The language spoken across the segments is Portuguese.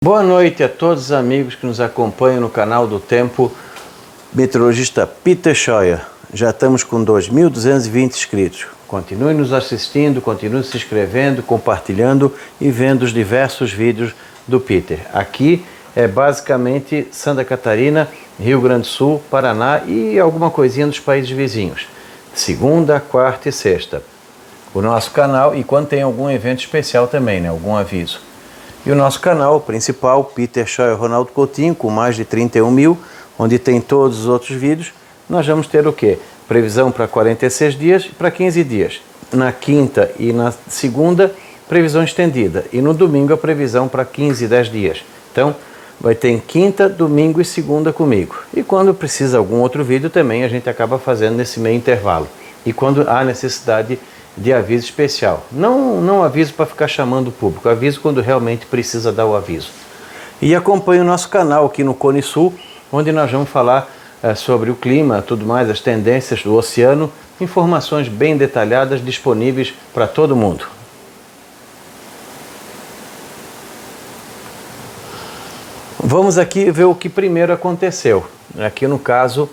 Boa noite a todos os amigos que nos acompanham no canal do Tempo, meteorologista Peter Scheuer. Já estamos com 2.220 inscritos. Continue nos assistindo, continue se inscrevendo, compartilhando e vendo os diversos vídeos do Peter. Aqui é basicamente Santa Catarina, Rio Grande do Sul, Paraná e alguma coisinha dos países vizinhos. Segunda, quarta e sexta. O nosso canal, e quando tem algum evento especial também, né? Algum aviso. E o nosso canal principal, Peter Scheuer Ronaldo Coutinho, com mais de 31 mil, onde tem todos os outros vídeos. Nós vamos ter o quê? Previsão para 46 dias e para 15 dias. Na quinta e na segunda, previsão estendida. E no domingo, a previsão para 15 e 10 dias. Então, vai ter em quinta, domingo e segunda comigo. E quando precisa algum outro vídeo, também a gente acaba fazendo nesse meio intervalo. E quando há necessidade de aviso especial. Não aviso para ficar chamando o público, aviso quando realmente precisa dar o aviso. E acompanhe o nosso canal aqui no Cone Sul, onde nós vamos falar sobre o clima, tudo mais, as tendências do oceano, informações bem detalhadas disponíveis para todo mundo. Vamos aqui ver o que primeiro aconteceu. Aqui no caso,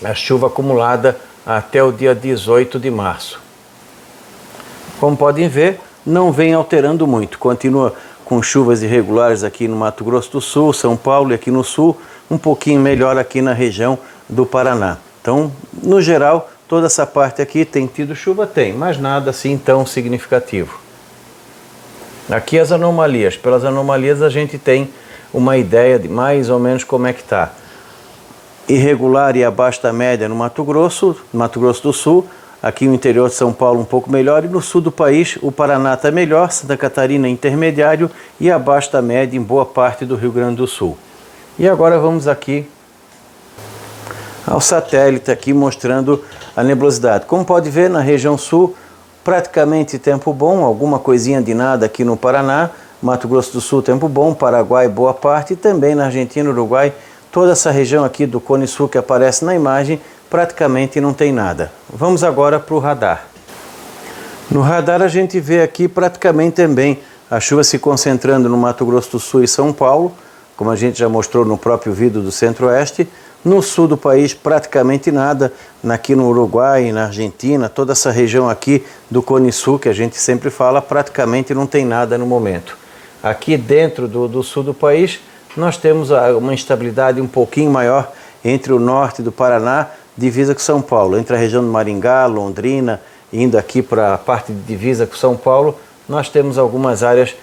a chuva acumulada até o dia 18 de março. Como podem ver, não vem alterando muito. Continua com chuvas irregulares aqui no Mato Grosso do Sul, São Paulo e aqui no Sul, um pouquinho melhor aqui na região do Paraná. Então, no geral, toda essa parte aqui tem tido chuva? Tem, mas nada assim tão significativo. Aqui as anomalias. Pelas anomalias a gente tem uma ideia de mais ou menos como é que está. Irregular e abaixo da média no Mato Grosso do Sul. Aqui no interior de São Paulo um pouco melhor e no sul do país o Paraná está melhor, Santa Catarina intermediário e abaixo da média em boa parte do Rio Grande do Sul. E agora vamos aqui ao satélite aqui mostrando a nebulosidade. Como pode ver, na região sul praticamente tempo bom, alguma coisinha de nada aqui no Paraná, Mato Grosso do Sul tempo bom, Paraguai boa parte e também na Argentina, Uruguai, toda essa região aqui do Cone Sul que aparece na imagem praticamente não tem nada. Vamos agora para o radar. No radar a gente vê aqui praticamente também a chuva se concentrando no Mato Grosso do Sul e São Paulo, como a gente já mostrou no próprio vídeo do Centro-Oeste. No sul do país praticamente nada, aqui no Uruguai, na Argentina, toda essa região aqui do Cone Sul que a gente sempre fala, praticamente não tem nada no momento. Aqui dentro do sul do país nós temos uma instabilidade um pouquinho maior entre o norte do Paraná, divisa com São Paulo, entre a região do Maringá, Londrina, indo aqui para a parte de divisa com São Paulo, nós temos algumas áreas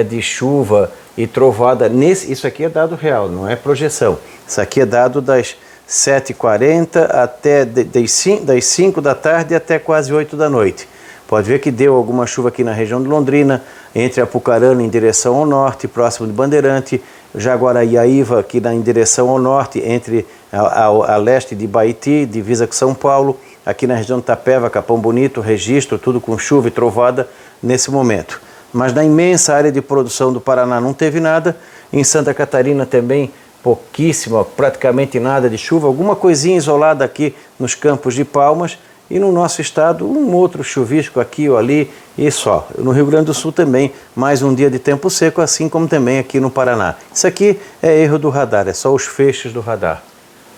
de chuva e trovada. Isso aqui é dado real, não é projeção. Isso aqui é dado das 7h40 até das 5 da tarde até quase 8 da noite. Pode ver que deu alguma chuva aqui na região de Londrina, entre Apucarana em direção ao norte, próximo de Bandeirante, Jaguaraíaíva aqui em direção ao norte, entre a leste de Baiti, divisa com São Paulo, aqui na região de Itapeva, Capão Bonito, Registro, tudo com chuva e trovada nesse momento. Mas na imensa área de produção do Paraná não teve nada, em Santa Catarina também pouquíssima, praticamente nada de chuva, alguma coisinha isolada aqui nos Campos de Palmas, e no nosso estado, um outro chuvisco aqui ou ali e só. No Rio Grande do Sul também, mais um dia de tempo seco, assim como também aqui no Paraná. Isso aqui é erro do radar, é só os feixes do radar.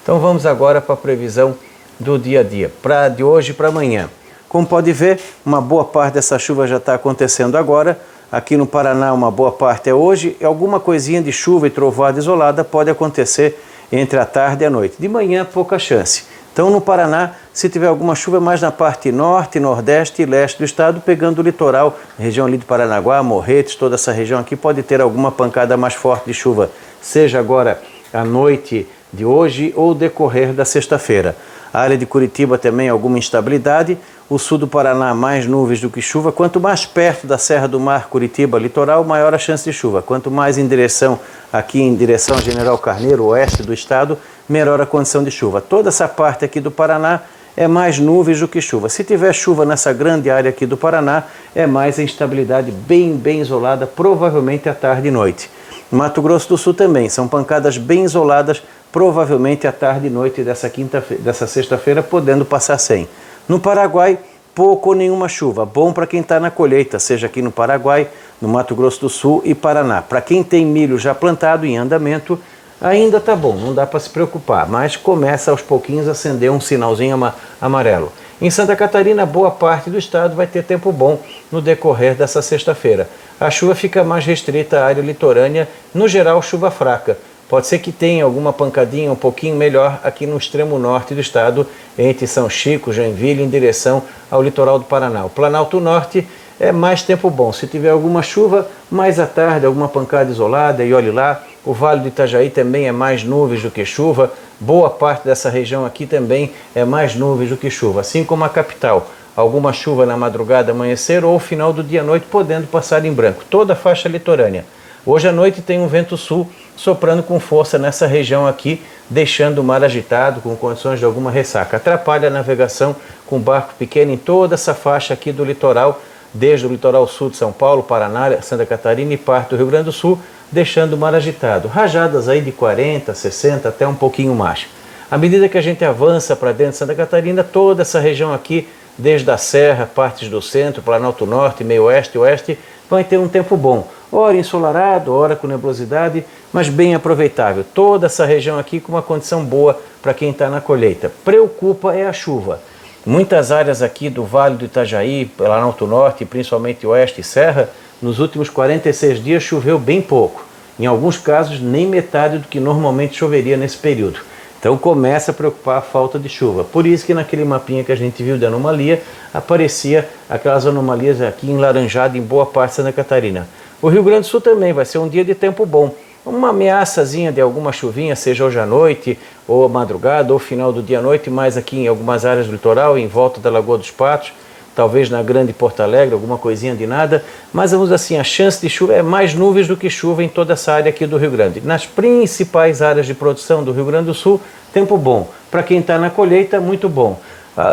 Então vamos agora para a previsão do dia a dia, de hoje para amanhã. Como pode ver, uma boa parte dessa chuva já está acontecendo agora. Aqui no Paraná uma boa parte é hoje, e alguma coisinha de chuva e trovada isolada pode acontecer entre a tarde e a noite. De manhã, pouca chance. Então no Paraná, se tiver alguma chuva mais na parte norte, nordeste e leste do estado, pegando o litoral, região ali de Paranaguá, Morretes, toda essa região aqui pode ter alguma pancada mais forte de chuva, seja agora à noite de hoje ou decorrer da sexta-feira. A área de Curitiba também alguma instabilidade, o sul do Paraná mais nuvens do que chuva. Quanto mais perto da Serra do Mar, Curitiba, litoral, maior a chance de chuva. Quanto mais em direção a General Carneiro, oeste do estado, melhor a condição de chuva. Toda essa parte aqui do Paraná é mais nuvens do que chuva. Se tiver chuva nessa grande área aqui do Paraná, é mais a instabilidade bem isolada, provavelmente à tarde e noite. Mato Grosso do Sul também, são pancadas bem isoladas, provavelmente à tarde e noite dessa sexta-feira, podendo passar sem. No Paraguai, pouco ou nenhuma chuva, bom para quem está na colheita, seja aqui no Paraguai, no Mato Grosso do Sul e Paraná. Para quem tem milho já plantado em andamento, ainda está bom, não dá para se preocupar, mas começa aos pouquinhos a acender um sinalzinho amarelo. Em Santa Catarina, boa parte do estado vai ter tempo bom no decorrer dessa sexta-feira. A chuva fica mais restrita à área litorânea, no geral chuva fraca. Pode ser que tenha alguma pancadinha um pouquinho melhor aqui no extremo norte do estado, entre São Chico, Joinville, em direção ao litoral do Paraná. O Planalto Norte é mais tempo bom. Se tiver alguma chuva, mais à tarde, alguma pancada isolada, e olhe lá, o Vale do Itajaí também é mais nuvens do que chuva. Boa parte dessa região aqui também é mais nuvens do que chuva, assim como a capital. Alguma chuva na madrugada, amanhecer ou final do dia à noite, podendo passar em branco. Toda a faixa litorânea. Hoje à noite tem um vento sul soprando com força nessa região aqui, deixando o mar agitado, com condições de alguma ressaca. Atrapalha a navegação com barco pequeno em toda essa faixa aqui do litoral, desde o litoral sul de São Paulo, Paraná, Santa Catarina e parte do Rio Grande do Sul, deixando o mar agitado. Rajadas aí de 40, 60, até um pouquinho mais. À medida que a gente avança para dentro de Santa Catarina, toda essa região aqui, desde a Serra, partes do centro, Planalto Norte, meio oeste e oeste, vai ter um tempo bom. Ora ensolarado, ora com nebulosidade, mas bem aproveitável. Toda essa região aqui com uma condição boa para quem está na colheita. Preocupa é a chuva. Muitas áreas aqui do Vale do Itajaí, Planalto Norte, principalmente oeste e Serra, nos últimos 46 dias choveu bem pouco. Em alguns casos, nem metade do que normalmente choveria nesse período. Então começa a preocupar a falta de chuva. Por isso que naquele mapinha que a gente viu de anomalia, aparecia aquelas anomalias aqui enlaranjado em boa parte de Santa Catarina. O Rio Grande do Sul também vai ser um dia de tempo bom. Uma ameaçazinha de alguma chuvinha, seja hoje à noite, ou à madrugada, ou final do dia à noite, mais aqui em algumas áreas do litoral, em volta da Lagoa dos Patos, talvez na Grande Porto Alegre, alguma coisinha de nada, mas vamos assim, a chance de chuva é mais nuvens do que chuva em toda essa área aqui do Rio Grande. Nas principais áreas de produção do Rio Grande do Sul, tempo bom. Para quem está na colheita, muito bom.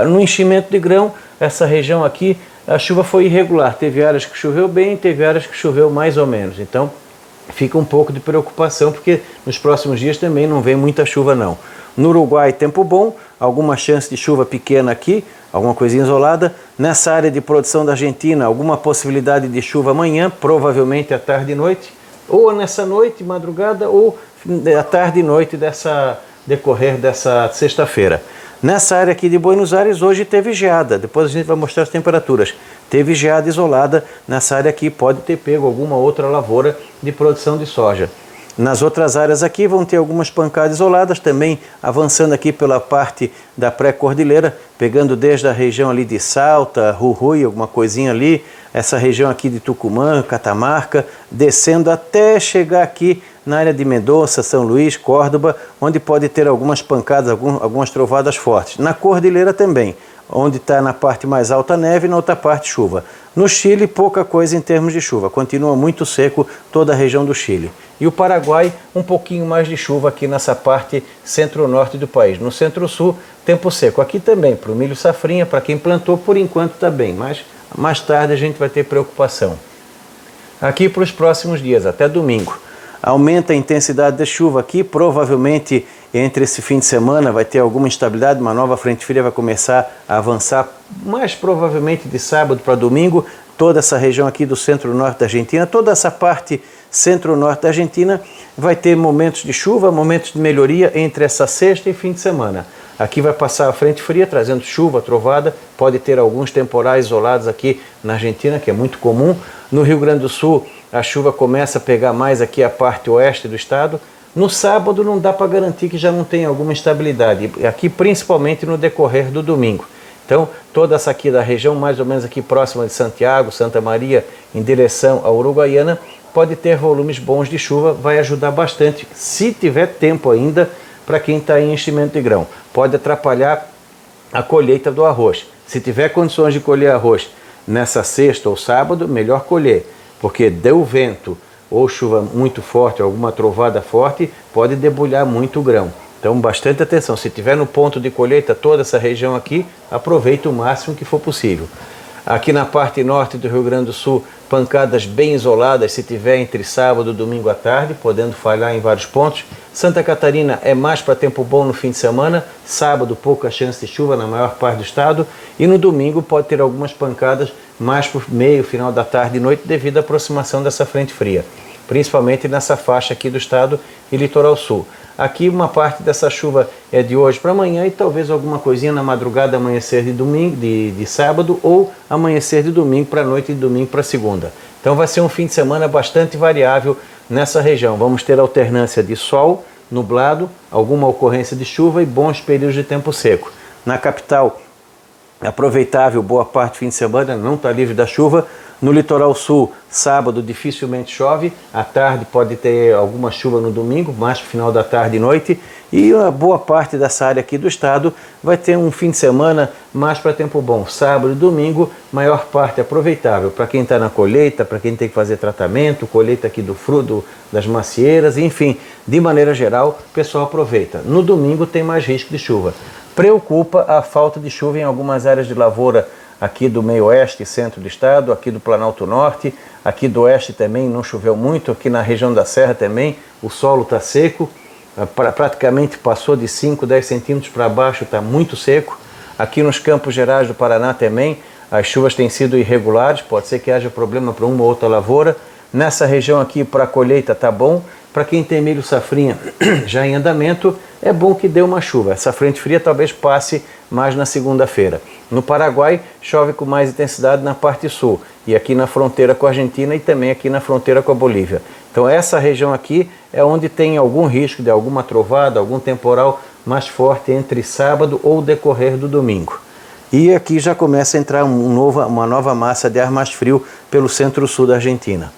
No enchimento de grão, essa região aqui, a chuva foi irregular. Teve áreas que choveu bem, teve áreas que choveu mais ou menos. Então, fica um pouco de preocupação, porque nos próximos dias também não vem muita chuva não. No Uruguai, tempo bom, alguma chance de chuva pequena aqui, alguma coisinha isolada. Nessa área de produção da Argentina, alguma possibilidade de chuva amanhã, provavelmente à tarde e noite, ou nessa noite, madrugada, ou à tarde e noite decorrer dessa sexta-feira. Nessa área aqui de Buenos Aires, hoje teve geada, depois a gente vai mostrar as temperaturas. Teve geada isolada, nessa área aqui pode ter pego alguma outra lavoura de produção de soja. Nas outras áreas aqui vão ter algumas pancadas isoladas, também avançando aqui pela parte da pré-cordilheira, pegando desde a região ali de Salta, Jujuy, alguma coisinha ali, essa região aqui de Tucumã, Catamarca, descendo até chegar aqui na área de Mendoza, São Luís, Córdoba, onde pode ter algumas pancadas, algumas trovadas fortes. Na cordilheira também, onde está na parte mais alta neve e na outra parte chuva. No Chile, pouca coisa em termos de chuva, continua muito seco toda a região do Chile. E o Paraguai, um pouquinho mais de chuva aqui nessa parte centro-norte do país. No centro-sul, tempo seco. Aqui também, para o milho safrinha, para quem plantou, por enquanto está bem, mas mais tarde a gente vai ter preocupação. Aqui para os próximos dias, até domingo. Aumenta a intensidade da chuva aqui, provavelmente entre esse fim de semana vai ter alguma instabilidade, uma nova frente fria vai começar a avançar, mais provavelmente de sábado para domingo, toda essa região aqui do centro-norte da Argentina, toda essa parte centro-norte da Argentina vai ter momentos de chuva, momentos de melhoria entre essa sexta e fim de semana. Aqui vai passar a frente fria, trazendo chuva, trovada, pode ter alguns temporais isolados aqui na Argentina, que é muito comum. No Rio Grande do Sul, a chuva começa a pegar mais aqui a parte oeste do estado. No sábado não dá para garantir que já não tem alguma instabilidade, aqui principalmente no decorrer do domingo. Então, toda essa aqui da região, mais ou menos aqui próxima de Santiago, Santa Maria, em direção à Uruguaiana, pode ter volumes bons de chuva, vai ajudar bastante, se tiver tempo ainda, para quem está em enchimento de grão. Pode atrapalhar a colheita do arroz. Se tiver condições de colher arroz nessa sexta ou sábado, melhor colher, porque deu vento ou chuva muito forte, alguma trovada forte, pode debulhar muito o grão. Então, bastante atenção. Se tiver no ponto de colheita toda essa região aqui, aproveite o máximo que for possível. Aqui na parte norte do Rio Grande do Sul, pancadas bem isoladas, se tiver entre sábado e domingo à tarde, podendo falhar em vários pontos. Santa Catarina é mais para tempo bom no fim de semana, sábado pouca chance de chuva na maior parte do estado, e no domingo pode ter algumas pancadas mais por meio, final da tarde e noite, devido à aproximação dessa frente fria, principalmente nessa faixa aqui do estado e litoral sul. Aqui uma parte dessa chuva é de hoje para amanhã e talvez alguma coisinha na madrugada, amanhecer de domingo, de sábado, ou amanhecer de domingo para noite e de domingo para segunda. Então vai ser um fim de semana bastante variável nessa região. Vamos ter alternância de sol, nublado, alguma ocorrência de chuva e bons períodos de tempo seco. Na capital, aproveitável boa parte do fim de semana, não está livre da chuva. No litoral sul, sábado dificilmente chove, à tarde pode ter alguma chuva no domingo, mais no final da tarde e noite, e a boa parte dessa área aqui do estado vai ter um fim de semana mais para tempo bom. Sábado e domingo, maior parte aproveitável para quem está na colheita, para quem tem que fazer tratamento, colheita aqui do fruto, das macieiras, enfim, de maneira geral, o pessoal aproveita. No domingo tem mais risco de chuva. Preocupa a falta de chuva em algumas áreas de lavoura, aqui do meio oeste e centro do estado, aqui do Planalto Norte, aqui do oeste também não choveu muito, aqui na região da Serra também o solo está seco, praticamente passou de 5, 10 centímetros para baixo, está muito seco. Aqui nos Campos Gerais do Paraná também as chuvas têm sido irregulares, pode ser que haja problema para uma ou outra lavoura. Nessa região aqui para a colheita está bom, para quem tem milho safrinha já em andamento, é bom que dê uma chuva. Essa frente fria talvez passe mais na segunda-feira. No Paraguai, chove com mais intensidade na parte sul, e aqui na fronteira com a Argentina e também aqui na fronteira com a Bolívia. Então essa região aqui é onde tem algum risco de alguma trovada, algum temporal mais forte entre sábado ou decorrer do domingo. E aqui já começa a entrar uma nova massa de ar mais frio pelo centro-sul da Argentina.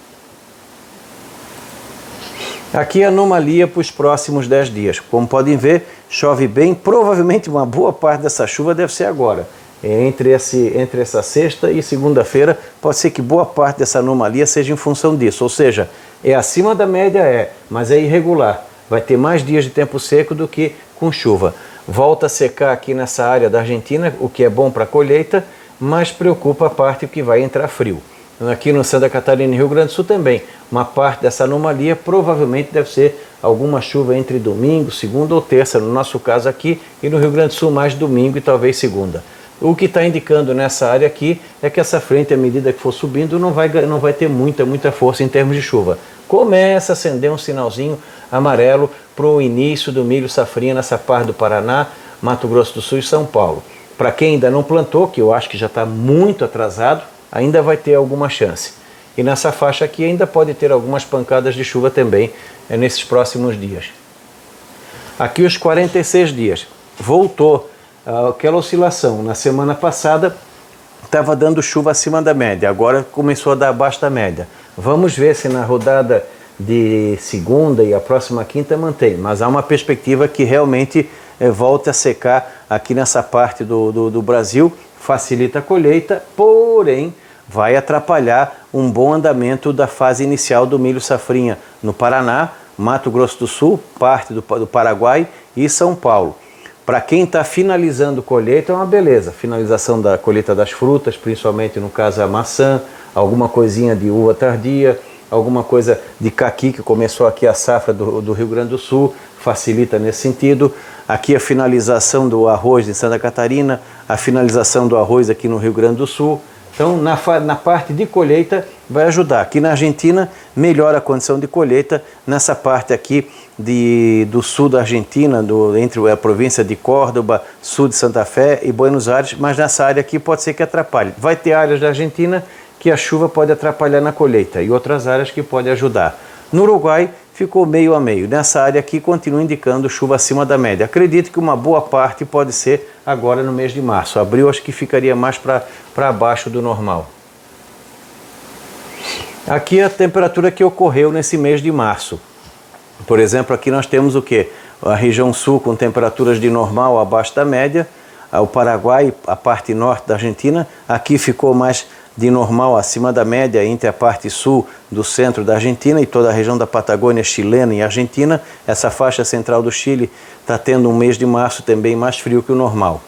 Aqui a anomalia para os próximos 10 dias. Como podem ver, chove bem. Provavelmente uma boa parte dessa chuva deve ser agora. Entre essa sexta e segunda-feira, pode ser que boa parte dessa anomalia seja em função disso. Ou seja, é acima da média, mas é irregular. Vai ter mais dias de tempo seco do que com chuva. Volta a secar aqui nessa área da Argentina, o que é bom para a colheita, mas preocupa a parte que vai entrar frio. Aqui no Santa Catarina e Rio Grande do Sul também, uma parte dessa anomalia provavelmente deve ser alguma chuva entre domingo, segunda ou terça, no nosso caso aqui, e no Rio Grande do Sul mais domingo e talvez segunda. O que está indicando nessa área aqui é que essa frente, à medida que for subindo, não vai ter muita força em termos de chuva. Começa a acender um sinalzinho amarelo para o início do milho safrinha nessa parte do Paraná, Mato Grosso do Sul e São Paulo. Para quem ainda não plantou, que eu acho que já está muito atrasado, ainda vai ter alguma chance. E nessa faixa aqui ainda pode ter algumas pancadas de chuva também nesses próximos dias. Aqui os 46 dias. Voltou aquela oscilação. Na semana passada estava dando chuva acima da média, agora começou a dar abaixo da média. Vamos ver se na rodada de segunda e a próxima quinta mantém, mas há uma perspectiva que realmente volte a secar aqui nessa parte do Brasil, facilita a colheita, porém vai atrapalhar um bom andamento da fase inicial do milho safrinha no Paraná, Mato Grosso do Sul, parte do Paraguai e São Paulo. Para quem está finalizando colheita é uma beleza, finalização da colheita das frutas, principalmente no caso a maçã, alguma coisinha de uva tardia, alguma coisa de caqui, que começou aqui a safra do Rio Grande do Sul, facilita nesse sentido. Aqui a finalização do arroz em Santa Catarina, a finalização do arroz aqui no Rio Grande do Sul. Então, na parte de colheita, vai ajudar. Aqui na Argentina, melhora a condição de colheita nessa parte aqui do sul da Argentina, entre a província de Córdoba, sul de Santa Fé e Buenos Aires, mas nessa área aqui pode ser que atrapalhe. Vai ter áreas da Argentina que a chuva pode atrapalhar na colheita e outras áreas que pode ajudar. No Uruguai, ficou meio a meio. Nessa área aqui, continua indicando chuva acima da média. Acredito que uma boa parte pode ser agora no mês de março. Abril, acho que ficaria mais para baixo do normal. Aqui a temperatura que ocorreu nesse mês de março. Por exemplo, aqui nós temos o quê? A região sul com temperaturas de normal abaixo da média. O Paraguai, a parte norte da Argentina, aqui ficou mais de normal acima da média entre a parte sul do centro da Argentina e toda a região da Patagônia chilena e Argentina. Essa faixa central do Chile está tendo um mês de março também mais frio que o normal.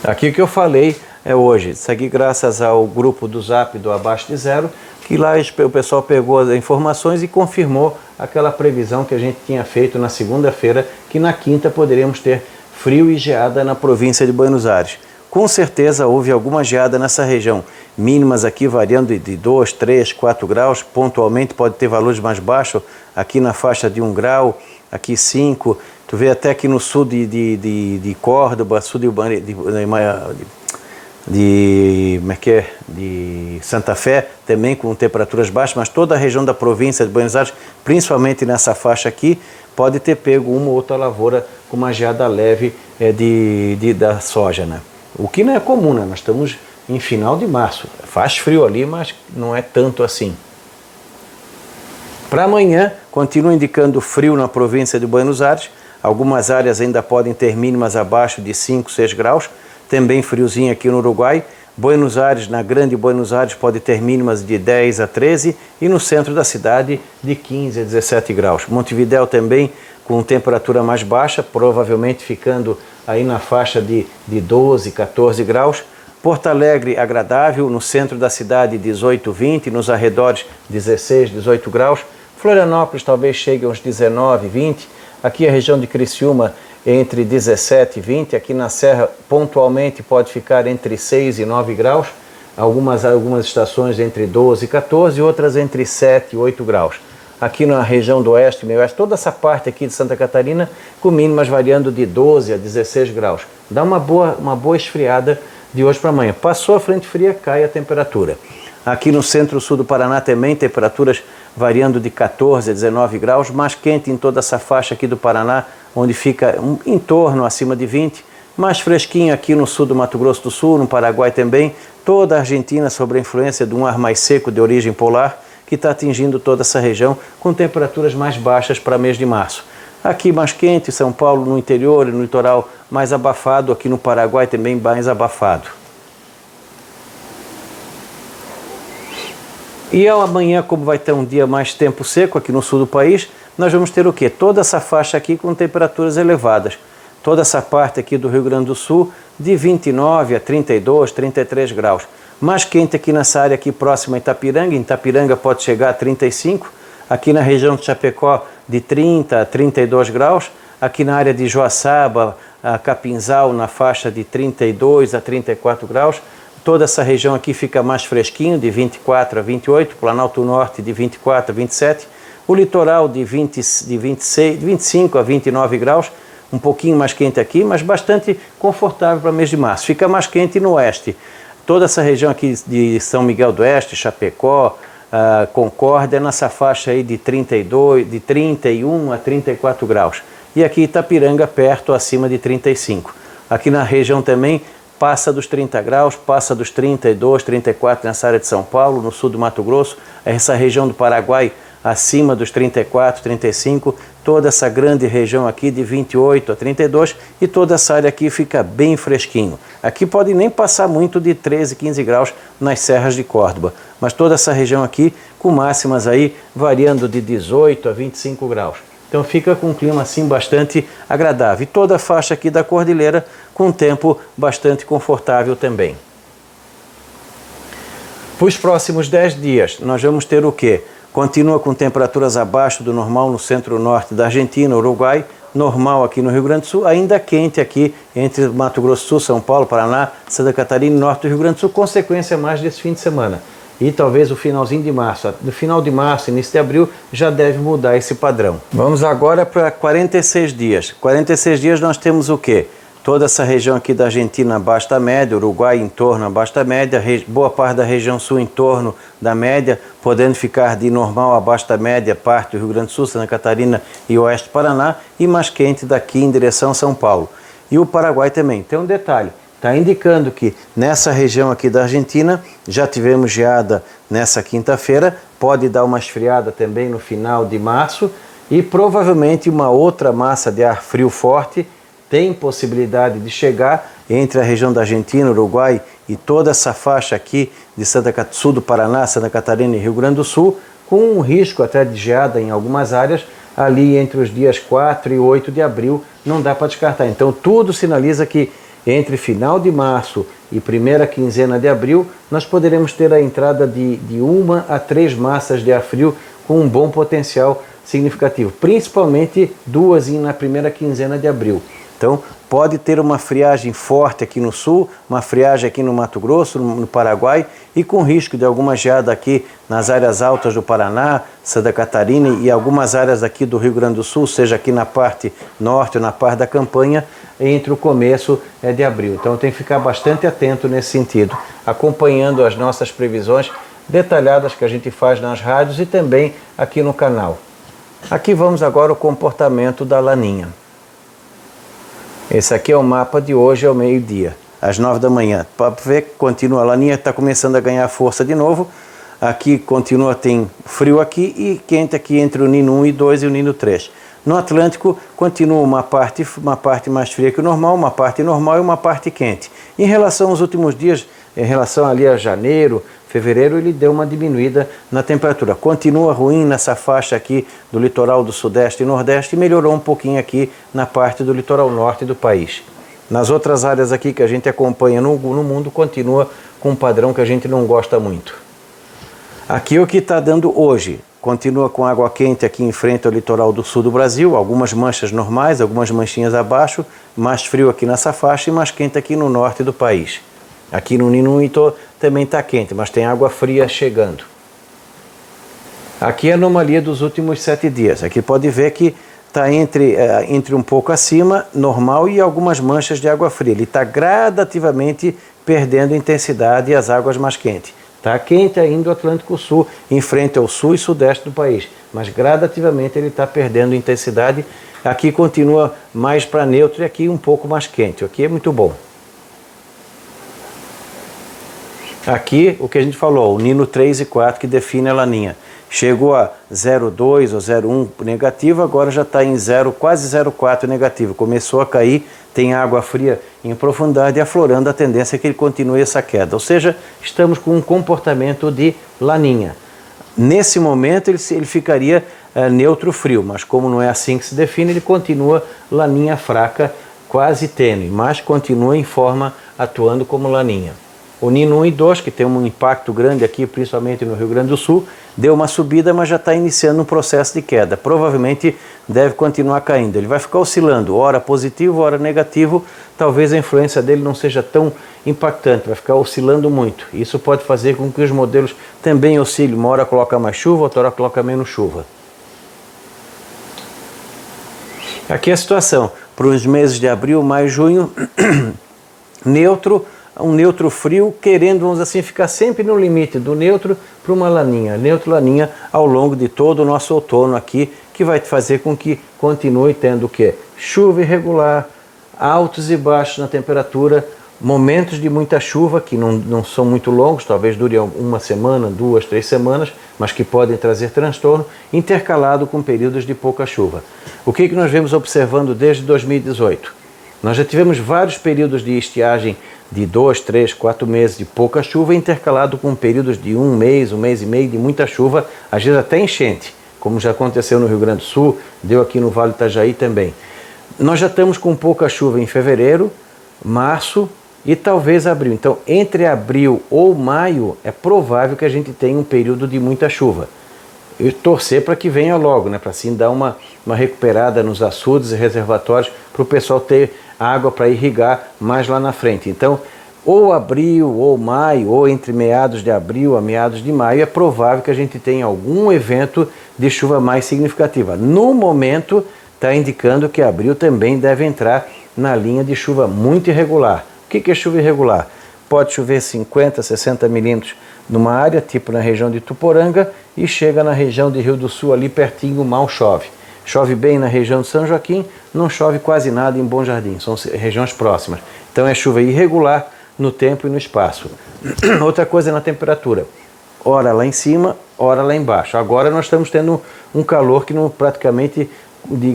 Aqui o que eu falei é hoje, isso aqui graças ao grupo do Zap do Abaixo de Zero, que lá o pessoal pegou as informações e confirmou aquela previsão que a gente tinha feito na segunda-feira, que na quinta poderíamos ter frio e geada na província de Buenos Aires. Com certeza houve alguma geada nessa região, mínimas aqui variando de 2, 3, 4 graus, pontualmente pode ter valores mais baixos, aqui na faixa de 1 grau, aqui 5, tu vê até aqui no sul de Córdoba, sul de Santa Fé, também com temperaturas baixas, mas toda a região da província de Buenos Aires, principalmente nessa faixa aqui, pode ter pego uma ou outra lavoura com uma geada leve da soja, né? O que não é comum, né? Nós estamos em final de março, faz frio ali, mas não é tanto assim. Para amanhã, continua indicando frio na província de Buenos Aires, algumas áreas ainda podem ter mínimas abaixo de 5, 6 graus, também friozinho aqui no Uruguai. Buenos Aires, na grande Buenos Aires, pode ter mínimas de 10 a 13 e no centro da cidade de 15 a 17 graus. Montevidéu também com temperatura mais baixa, provavelmente ficando aí na faixa de 12, 14 graus. Porto Alegre agradável, no centro da cidade 18, 20, nos arredores 16, 18 graus. Florianópolis talvez chegue a uns 19, 20. Aqui a região de Criciúma entre 17 e 20, aqui na Serra pontualmente pode ficar entre 6 e 9 graus, algumas estações entre 12 e 14 e outras entre 7 e 8 graus. Aqui na região do Oeste e Meio Oeste, toda essa parte aqui de Santa Catarina, com mínimas variando de 12 a 16 graus. Dá uma boa esfriada de hoje para amanhã. Passou a frente fria, cai a temperatura. Aqui no centro-sul do Paraná também, temperaturas variando de 14 a 19 graus, mais quente em toda essa faixa aqui do Paraná, onde fica em torno acima de 20, mais fresquinho aqui no sul do Mato Grosso do Sul, no Paraguai também, toda a Argentina sob a influência de um ar mais seco de origem polar, que está atingindo toda essa região com temperaturas mais baixas para mês de março. Aqui mais quente, São Paulo no interior e no litoral mais abafado, aqui no Paraguai também mais abafado. E amanhã, como vai ter um dia mais tempo seco aqui no sul do país, nós vamos ter o quê? Toda essa faixa aqui com temperaturas elevadas. Toda essa parte aqui do Rio Grande do Sul de 29 a 32, 33 graus. Mais quente aqui nessa área aqui próxima a Itapiranga. Em Itapiranga pode chegar a 35. Aqui na região de Chapecó de 30 a 32 graus. Aqui na área de Joaçaba, Capinzal na faixa de 32 a 34 graus. Toda essa região aqui fica mais fresquinho, de 24 a 28, Planalto Norte de 24 a 27, o litoral de 25 a 29 graus, um pouquinho mais quente aqui, mas bastante confortável para mês de março. Fica mais quente no oeste. Toda essa região aqui de São Miguel do Oeste, Chapecó, Concórdia, nessa faixa aí de 31 a 34 graus. E aqui Itapiranga perto, acima de 35. Aqui na região também, passa dos 30 graus, passa dos 32, 34 nessa área de São Paulo, no sul do Mato Grosso, essa região do Paraguai acima dos 34, 35, toda essa grande região aqui de 28 a 32 e toda essa área aqui fica bem fresquinho. Aqui pode nem passar muito de 13, 15 graus nas serras de Córdoba, mas toda essa região aqui com máximas aí variando de 18 a 25 graus. Então fica com um clima assim bastante agradável. E toda a faixa aqui da cordilheira com um tempo bastante confortável também. Para os próximos 10 dias nós vamos ter o quê? Continua com temperaturas abaixo do normal no centro-norte da Argentina, Uruguai, normal aqui no Rio Grande do Sul, ainda quente aqui entre Mato Grosso do Sul, São Paulo, Paraná, Santa Catarina e norte do Rio Grande do Sul, consequência mais desse fim de semana. E talvez o finalzinho de março, no final de março, início de abril, já deve mudar esse padrão. Vamos agora para 46 dias. 46 dias nós temos o quê? Toda essa região aqui da Argentina abaixo da média, Uruguai em torno abaixo da média, boa parte da região sul em torno da média, podendo ficar de normal abaixo da média, parte do Rio Grande do Sul, Santa Catarina e oeste do Paraná, e mais quente daqui em direção a São Paulo. E o Paraguai também. Tem um detalhe. Está indicando que nessa região aqui da Argentina já tivemos geada nessa quinta-feira, pode dar uma esfriada também no final de março e provavelmente uma outra massa de ar frio forte tem possibilidade de chegar entre a região da Argentina, Uruguai e toda essa faixa aqui de sul do Paraná, Santa Catarina e Rio Grande do Sul, com um risco até de geada em algumas áreas ali entre os dias 4 e 8 de abril, não dá para descartar. Então tudo sinaliza que entre final de março e primeira quinzena de abril, nós poderemos ter a entrada de 1 a 3 massas de ar frio com um bom potencial significativo, principalmente 2 na primeira quinzena de abril. Então, pode ter uma friagem forte aqui no sul, uma friagem aqui no Mato Grosso, no Paraguai, e com risco de alguma geada aqui nas áreas altas do Paraná, Santa Catarina e algumas áreas aqui do Rio Grande do Sul, seja aqui na parte norte ou na parte da campanha, entre o começo de abril. Então tem que ficar bastante atento nesse sentido, acompanhando as nossas previsões detalhadas que a gente faz nas rádios e também aqui no canal. Aqui vamos agora ao comportamento da laninha. Esse aqui é o mapa de hoje ao meio-dia, às 9 da manhã. Para ver que continua, a laninha está começando a ganhar força de novo. Aqui continua, tem frio aqui e quente aqui entre o Nino 1 e 2 e o Nino 3. No Atlântico continua uma parte mais fria que o normal, uma parte normal e uma parte quente. Em relação aos últimos dias, em relação ali a janeiro, fevereiro, ele deu uma diminuída na temperatura. Continua ruim nessa faixa aqui do litoral do Sudeste e Nordeste e melhorou um pouquinho aqui na parte do litoral norte do país. Nas outras áreas aqui que a gente acompanha no mundo, continua com um padrão que a gente não gosta muito. Aqui o que está dando hoje, continua com água quente aqui em frente ao litoral do sul do Brasil, algumas manchas normais, algumas manchinhas abaixo, mais frio aqui nessa faixa e mais quente aqui no norte do país. Aqui no Nino Ito também está quente, mas tem água fria chegando. Aqui é a anomalia dos últimos 7 dias. Aqui pode ver que está entre um pouco acima, normal, e algumas manchas de água fria. Ele está gradativamente perdendo intensidade e as águas mais quentes. Está quente ainda o Atlântico Sul, em frente ao sul e sudeste do país, mas gradativamente ele está perdendo intensidade. Aqui continua mais para neutro e aqui um pouco mais quente. Aqui é muito bom. Aqui, o que a gente falou, o Nino 3 e 4 que define a laninha. Chegou a 0,2 ou 0,1 negativo, agora já está em quase 0,4 negativo. Começou a cair, tem água fria em profundidade, aflorando a tendência é que ele continue essa queda. Ou seja, estamos com um comportamento de laninha. Nesse momento ele ficaria neutro frio, mas como não é assim que se define, ele continua laninha fraca, quase tênue, mas continua em forma atuando como laninha. O Nino 1 e 2, que tem um impacto grande aqui, principalmente no Rio Grande do Sul, deu uma subida, mas já está iniciando um processo de queda. Provavelmente deve continuar caindo. Ele vai ficar oscilando, ora positivo, ora negativo. Talvez a influência dele não seja tão impactante, vai ficar oscilando muito. Isso pode fazer com que os modelos também oscilem. Uma hora coloca mais chuva, outra hora coloca menos chuva. Aqui é a situação. Para os meses de abril, maio, junho, neutro, um neutro frio, querendo, vamos assim, ficar sempre no limite do neutro para uma laninha. Neutro, laninha ao longo de todo o nosso outono aqui, que vai fazer com que continue tendo o quê? Chuva irregular, altos e baixos na temperatura, momentos de muita chuva, que não são muito longos, talvez dure uma semana, 2, 3 semanas, mas que podem trazer transtorno, intercalado com períodos de pouca chuva. O que nós vemos observando desde 2018? Nós já tivemos vários períodos de estiagem de 2, 3, 4 meses de pouca chuva, intercalado com períodos de um mês e meio de muita chuva, às vezes até enchente, como já aconteceu no Rio Grande do Sul, deu aqui no Vale do Itajaí também. Nós já estamos com pouca chuva em fevereiro, março e talvez abril. Então, entre abril ou maio, é provável que a gente tenha um período de muita chuva. E torcer para que venha logo, né? Para assim dar uma recuperada nos açudes e reservatórios, para o pessoal ter água para irrigar mais lá na frente. Então, ou abril, ou maio, ou entre meados de abril a meados de maio, é provável que a gente tenha algum evento de chuva mais significativa. No momento, está indicando que abril também deve entrar na linha de chuva muito irregular. O que é chuva irregular? Pode chover 50, 60 milímetros numa área, tipo na região de Tuporanga, e chega na região de Rio do Sul, ali pertinho, mal chove. Chove bem na região de São Joaquim, não chove quase nada em Bom Jardim, são regiões próximas. Então é chuva irregular no tempo e no espaço. Outra coisa é na temperatura, ora lá em cima, ora lá embaixo. Agora nós estamos tendo um calor que praticamente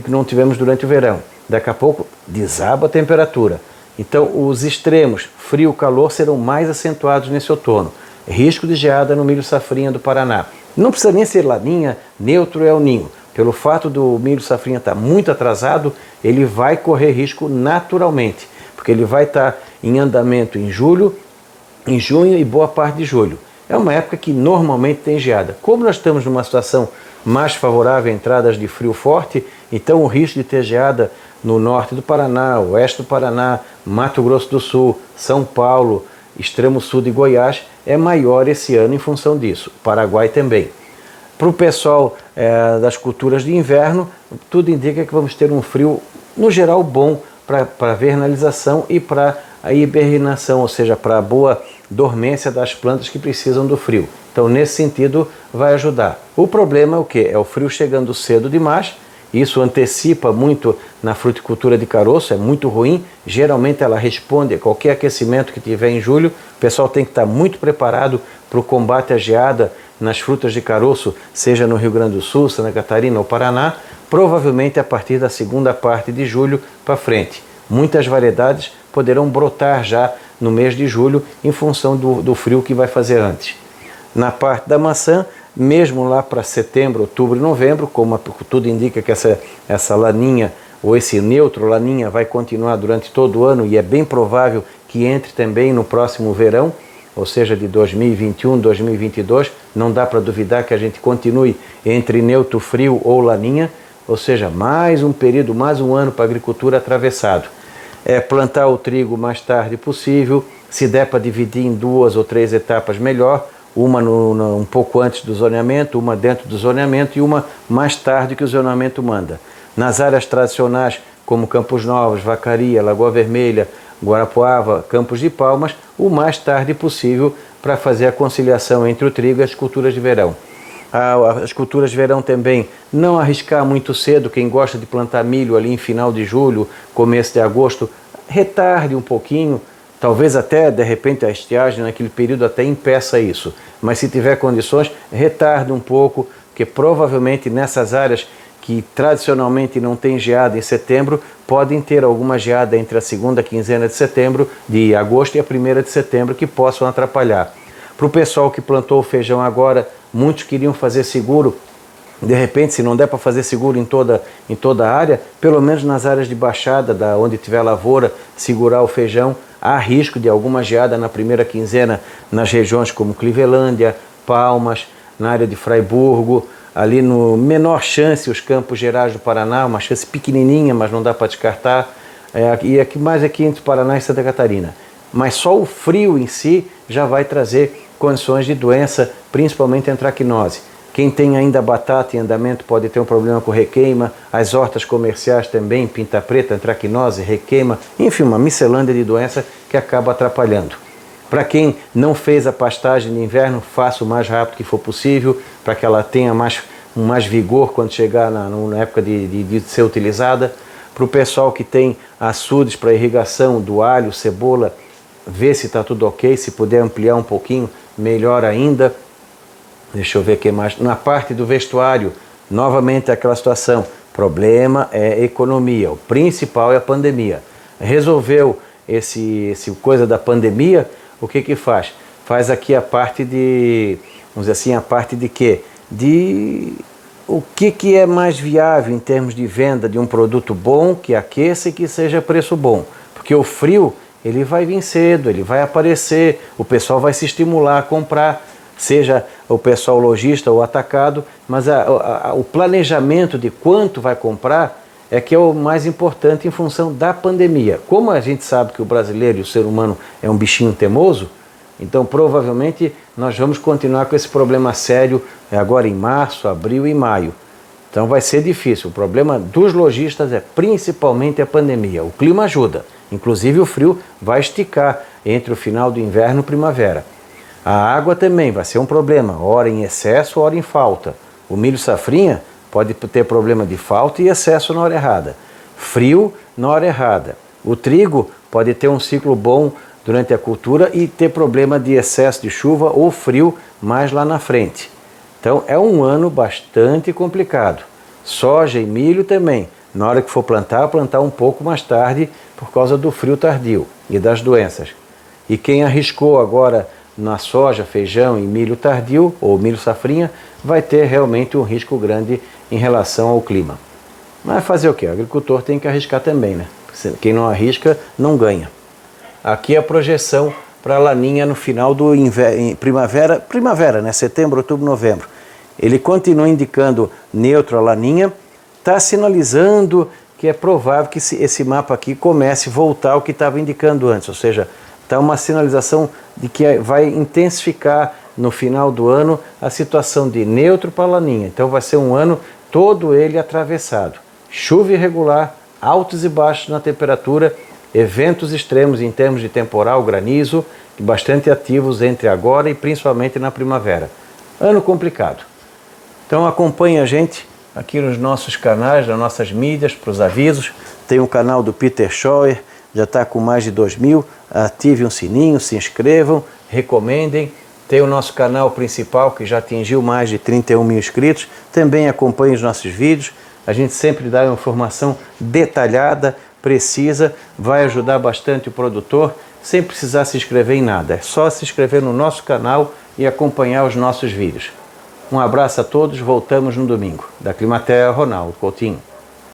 não tivemos durante o verão. Daqui a pouco desaba a temperatura. Então os extremos, frio e calor, serão mais acentuados nesse outono. Risco de geada no milho safrinha do Paraná. Não precisa nem ser laninha, neutro é o ninho. Pelo fato do milho safrinha estar muito atrasado, ele vai correr risco naturalmente. porque ele vai estar em andamento em julho, em junho e boa parte de julho. É uma época que normalmente tem geada. Como nós estamos numa situação mais favorável a entradas de frio forte, então o risco de ter geada no norte do Paraná, oeste do Paraná, Mato Grosso do Sul, São Paulo, extremo sul de Goiás é maior esse ano em função disso. Paraguai também. Para o pessoal das culturas de inverno, tudo indica que vamos ter um frio, no geral, bom para a vernalização e para a hibernação, ou seja, para a boa dormência das plantas que precisam do frio. Então, nesse sentido, vai ajudar. O problema é o quê? É o frio chegando cedo demais. Isso antecipa muito na fruticultura de caroço, é muito ruim. Geralmente ela responde a qualquer aquecimento que tiver em julho. O pessoal tem que estar muito preparado para o combate à geada nas frutas de caroço, seja no Rio Grande do Sul, Santa Catarina ou Paraná, provavelmente a partir da segunda parte de julho para frente. Muitas variedades poderão brotar já no mês de julho em função do frio que vai fazer antes. Na parte da maçã, mesmo lá para setembro, outubro e novembro, como tudo indica que essa laninha ou esse neutro laninha vai continuar durante todo o ano e é bem provável que entre também no próximo verão, ou seja, de 2021, 2022, não dá para duvidar que a gente continue entre neutro, frio ou laninha, ou seja, mais um período, mais um ano para a agricultura atravessado. É plantar o trigo o mais tarde possível, se der para dividir em 2 ou 3 etapas melhor, uma um pouco antes do zoneamento, uma dentro do zoneamento e uma mais tarde que o zoneamento manda. Nas áreas tradicionais, como Campos Novos, Vacaria, Lagoa Vermelha, Guarapuava, Campos de Palmas, o mais tarde possível para fazer a conciliação entre o trigo e as culturas de verão. As culturas de verão também, não arriscar muito cedo, quem gosta de plantar milho ali em final de julho, começo de agosto, retarde um pouquinho, talvez até, de repente, a estiagem naquele período até impeça isso. Mas se tiver condições, retarde um pouco, porque provavelmente nessas áreas que tradicionalmente não tem geada em setembro, podem ter alguma geada entre a segunda quinzena de setembro, de agosto e a primeira de setembro, que possam atrapalhar. Para o pessoal que plantou o feijão agora, muitos queriam fazer seguro. De repente, se não der para fazer seguro em toda a área, pelo menos nas áreas de baixada, onde tiver lavoura, segurar o feijão. Há risco de alguma geada na primeira quinzena nas regiões como Clevelândia, Palmas, na área de Fraiburgo, ali no menor chance os Campos Gerais do Paraná, uma chance pequenininha, mas não dá para descartar, e aqui, mais aqui entre Paraná e Santa Catarina. Mas só o frio em si já vai trazer condições de doença, principalmente antracnose. Quem tem ainda batata em andamento pode ter um problema com requeima, as hortas comerciais também, pinta preta, antracnose, requeima, enfim, uma miscelânea de doença que acaba atrapalhando. Para quem não fez a pastagem de inverno, faça o mais rápido que for possível, para que ela tenha mais vigor quando chegar na época de ser utilizada. Para o pessoal que tem açudes para irrigação do alho, cebola, ver se está tudo ok, se puder ampliar um pouquinho, melhor ainda. Deixa eu ver o que mais. Na parte do vestuário, novamente aquela situação. Problema é economia. O principal é a pandemia. Resolveu esse coisa da pandemia, o que faz? Faz aqui a parte de, vamos dizer assim, a parte de quê? De o que é mais viável em termos de venda de um produto bom, que aqueça e que seja preço bom. Porque o frio, ele vai vir cedo, ele vai aparecer, o pessoal vai se estimular a comprar, seja o pessoal lojista ou atacado, mas o planejamento de quanto vai comprar é que é o mais importante em função da pandemia. Como a gente sabe que o brasileiro e o ser humano é um bichinho teimoso, então provavelmente nós vamos continuar com esse problema sério agora em março, abril e maio. Então vai ser difícil. O problema dos lojistas é principalmente a pandemia. O clima ajuda, inclusive o frio vai esticar entre o final do inverno e primavera. A água também vai ser um problema, ora em excesso, ora em falta. O milho safrinha pode ter problema de falta e excesso na hora errada. Frio na hora errada. O trigo pode ter um ciclo bom durante a cultura e ter problema de excesso de chuva ou frio mais lá na frente. Então é um ano bastante complicado. Soja e milho também. Na hora que for plantar um pouco mais tarde por causa do frio tardio e das doenças. E quem arriscou agora na soja, feijão e milho tardio, ou milho safrinha, vai ter realmente um risco grande em relação ao clima. Mas fazer o quê? O agricultor tem que arriscar também, né? Quem não arrisca, não ganha. Aqui é a projeção para a laninha no final do primavera, né? Setembro, outubro, novembro. Ele continua indicando neutro a laninha, está sinalizando que é provável que esse mapa aqui comece a voltar ao que estava indicando antes, ou seja, está uma sinalização de que vai intensificar no final do ano a situação de neutro para laninha. Então vai ser um ano todo ele atravessado. Chuva irregular, altos e baixos na temperatura, eventos extremos em termos de temporal, granizo, bastante ativos entre agora e principalmente na primavera. Ano complicado. Então acompanhe a gente aqui nos nossos canais, nas nossas mídias, para os avisos. Tem o canal do Peter Schauer, já está com mais de 2.000. Ative um sininho, se inscrevam, recomendem. Tem o nosso canal principal que já atingiu mais de 31 mil inscritos. Também acompanhe os nossos vídeos. A gente sempre dá uma informação detalhada, precisa, vai ajudar bastante o produtor, sem precisar se inscrever em nada. É só se inscrever no nosso canal e acompanhar os nossos vídeos. Um abraço a todos, voltamos no domingo. Da Climaterra, Ronaldo Coutinho.